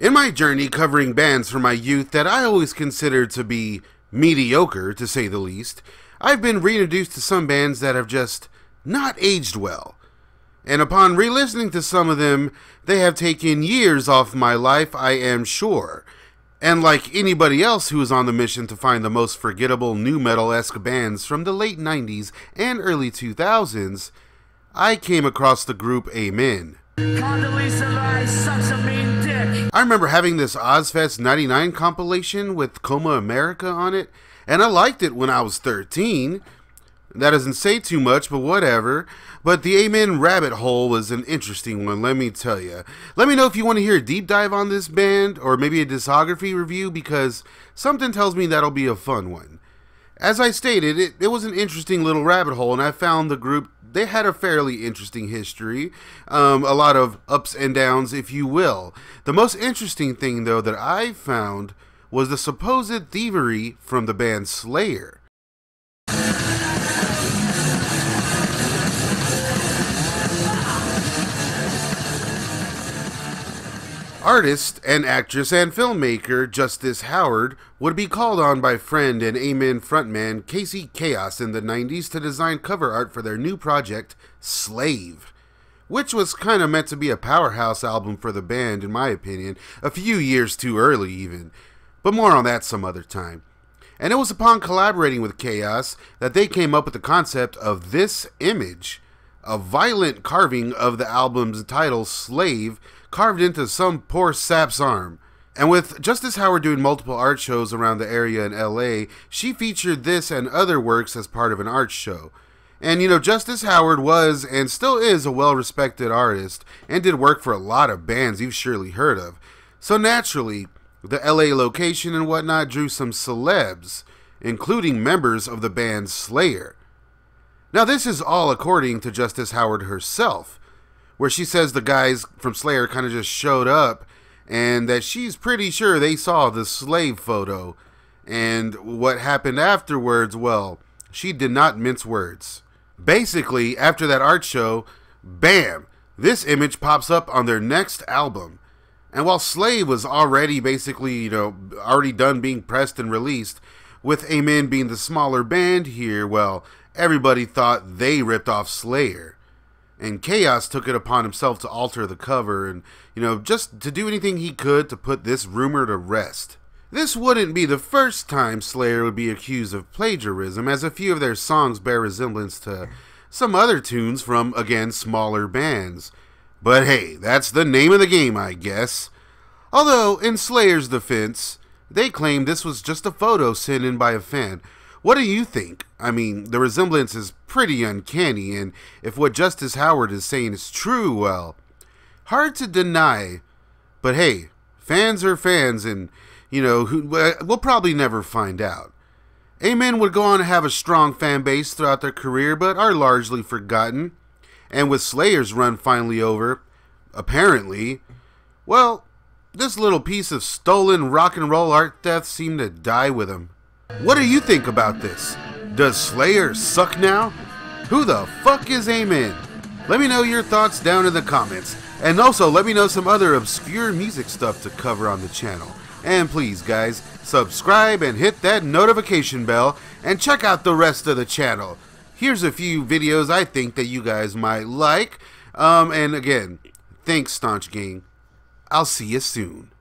In my journey covering bands from my youth that I always considered to be mediocre, to say the least, I've been reintroduced to some bands that have just not aged well. And upon re-listening to some of them, they have taken years off my life, I am sure. And like anybody else who is on the mission to find the most forgettable nu metal-esque bands from the late 90s and early 2000s, I came across the group Amen. I remember having this Ozfest 99 compilation with Coma America on it, and I liked it when I was 13. That doesn't say too much, but whatever. But the Amen rabbit hole was an interesting one, let me tell you. Let me know if you want to hear a deep dive on this band, or maybe a discography review, because something tells me that'll be a fun one. As I stated, it was an interesting little rabbit hole, and I found the group, they had a fairly interesting history. A lot of ups and downs, if you will. The most interesting thing, though, that I found was the supposed thievery from the band SLAYER. Artist and actress and filmmaker Justice Howard would be called on by friend and Amen frontman Casey Chaos in the 90s to design cover art for their new project, Slave, which was kind of meant to be a powerhouse album for the band, in my opinion, a few years too early even, but more on that some other time. And it was upon collaborating with Chaos that they came up with the concept of this image, a violent carving of the album's title, Slave, carved into some poor sap's arm. And with Justice Howard doing multiple art shows around the area in LA, she featured this and other works as part of an art show. And you know, Justice Howard was and still is a well-respected artist and did work for a lot of bands you've surely heard of. So naturally, the LA location and whatnot drew some celebs, including members of the band SLAYER. Now this is all according to Justice Howard herself, where she says the guys from SLAYER kind of just showed up and that she's pretty sure they saw the slave photo. And what happened afterwards, well, she did not mince words. Basically, after that art show, bam, this image pops up on their next album. And while Slave was already basically, already done being pressed and released, with Amen being the smaller band here, well, everybody thought they ripped off SLAYER. And Chaos took it upon himself to alter the cover and, just to do anything he could to put this rumor to rest. This wouldn't be the first time SLAYER would be accused of plagiarism, as a few of their songs bear resemblance to some other tunes from, again, smaller bands. But hey, that's the name of the game, I guess. Although, in SLAYER's defense, they claim this was just a photo sent in by a fan. What do you think? I mean, the resemblance is pretty uncanny, and if what Justice Howard is saying is true, well, hard to deny. But hey, fans are fans, and, we'll probably never find out. Amen would go on to have a strong fan base throughout their career, but are largely forgotten. And with SLAYER's run finally over, apparently, well, this little piece of stolen rock and roll art theft seemed to die with him. What do you think about this? Does SLAYER suck now? Who the fuck is Amen? Let me know your thoughts down in the comments. And also let me know some other obscure music stuff to cover on the channel. And please guys, subscribe and hit that notification bell and check out the rest of the channel. Here's a few videos I think that you guys might like. And again, thanks Staunch Gang. I'll see you soon.